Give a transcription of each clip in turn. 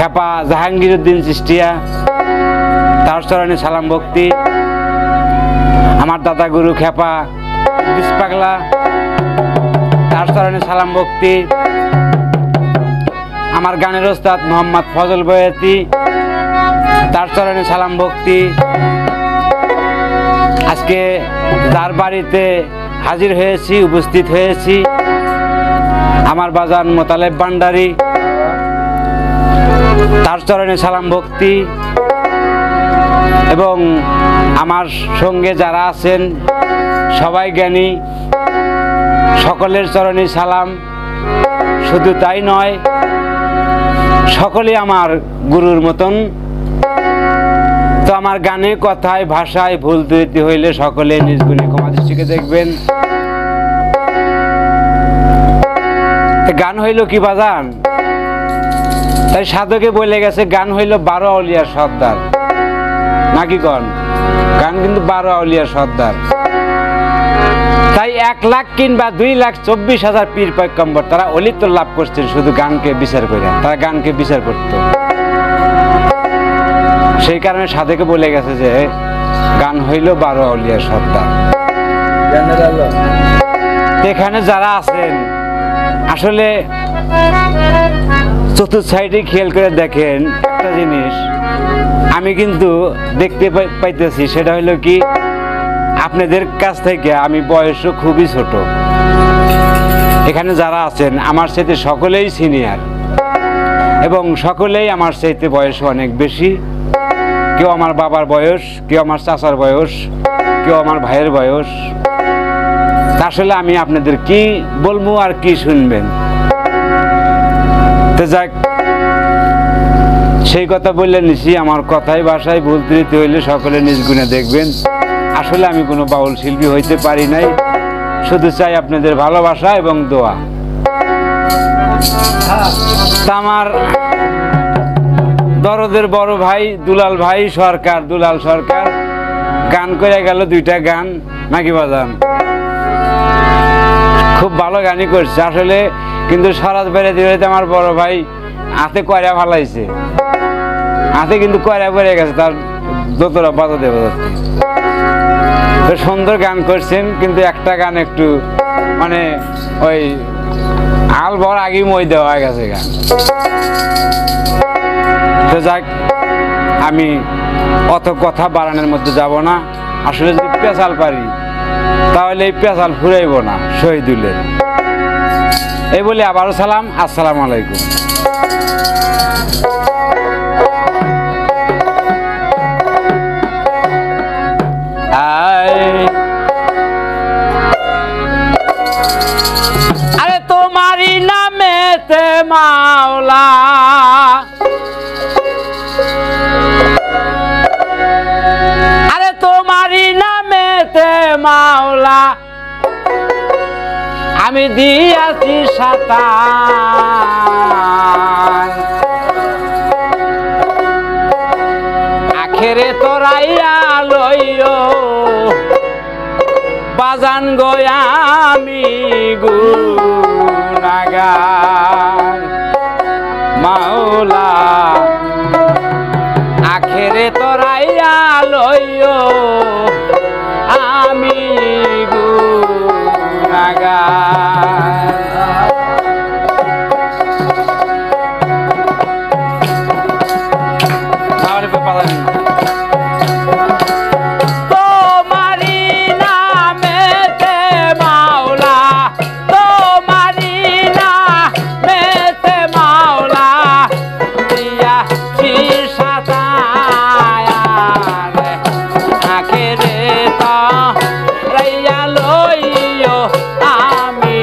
খ্যাপা জাহাঙ্গীর উদ্দিন চিস্তিয়া, তার চরণে সালাম ভক্তি। আমার দাদা গুরু খ্যাপা ইদ্রিস পাগলা, তার চরণে সালাম ভক্তি। আমার গানের ওস্তাদ মোহাম্মদ ফজল বয়াতি, তার চরণে সালাম ভক্তি। আজকে যার বাড়িতে হাজির হয়েছি, উপস্থিত হয়েছি, আমার বাজান মোতালেব ভান্ডারী, তার চরণে সালাম ভক্তি। এবং আমার সঙ্গে যারা আছেন সবাই জ্ঞানী, সকলের চরণে সালাম। শুধু তাই নয়, সকলে আমার গুরুর মতন। তো আমার গানে কথায় ভাষায় ভুল ত্রুটি হইলে সকলে নিজ গুণে ক্ষমা দৃষ্টিকে দেখবেন। গান হইল কি বাজান, তাই সাধকে বলে গেছে গান হইল 12 আউলিয়ার সর্দার, নাকি কন? গান কিন্তু 12 আউলিয়ার সর্দার। তাই 1 লাখ কিংবা 2,24,000 পীর পয়গম্বর তারা অলিত্ব লাভ করছেন শুধু গানকে বিচার করে, তারা গানকে বিচার করত। সেই কারণে সাধকে বলে গেছে যে গান হইল 12 আউলিয়ার সর্দার। এখানে যারা আছেন আসলে চতুর্থ সাইডে খেয়াল করে দেখেন একটা জিনিস আমি কিন্তু দেখতে পাইতেছি, সেটা হইল কি আপনাদের কাছ থেকে আমি বয়সও খুবই ছোট। এখানে যারা আছেন আমার চাইতে সকলেই সিনিয়র এবং সকলেই আমার চাইতে বয়স অনেক বেশি। কেউ আমার বাবার বয়স, কেউ আমার চাচার বয়স, কেউ আমার ভাইয়ের বয়স। আসলে আমি আপনাদের কি বলবো আর কি শুনবেন? তো যাক, সেই কথা বললে নিছি। আমার কথায় ভাষায় ভুল ত্রুটি হইলে সকলে নিজ গুণে দেখবেন। আসলে আমি কোনো বাউল শিল্পী হইতে পারি নাই, শুধু চাই আপনাদের ভালোবাসা এবং দোয়া। আমার দরদের বড় ভাই দুলাল ভাই সরকার, দুলাল সরকার গান করে গেল 2টা গান, নাকি বাজান? খুব ভালো গানই করছে আসলে, কিন্তু সরাজ বেড়ে দিয়ে আমার বড় ভাই হাতে কয়রা ফালাইছে, হাতে কিন্তু কয়রা পড়ে গেছে তার দোতরা বাজাতে বাজাতে। তো সুন্দর গান করছেন, কিন্তু একটা গান একটু মানে ওই আল ভর আগেই মই দেওয়া হয়ে গেছে গান। তো যাক, আমি অত কথা বাড়ানোর মধ্যে যাব না। আসলে যদি পেঁচাল পারি তাহলে এই পেঁচাল ফুরাইব না শহীদুলের। এই বলে আবারও সালাম, আসসালামু আলাইকুম। আরে তোমারই নামেতে মাওলা, আরে তোমারই নামেতে মাওলা আমি দিয়াছি সাতার। আখেরে তোরাইয়া লইও বাজান গয়া আমি গুনাগার মাওলা। আখেরে তোরাইয়া লইও আমি গুনাগার। আখেরে তো রাইয়া লইও আমি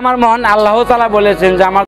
আমার মন আল্লাহ তাআলা বলেছেন যে আমার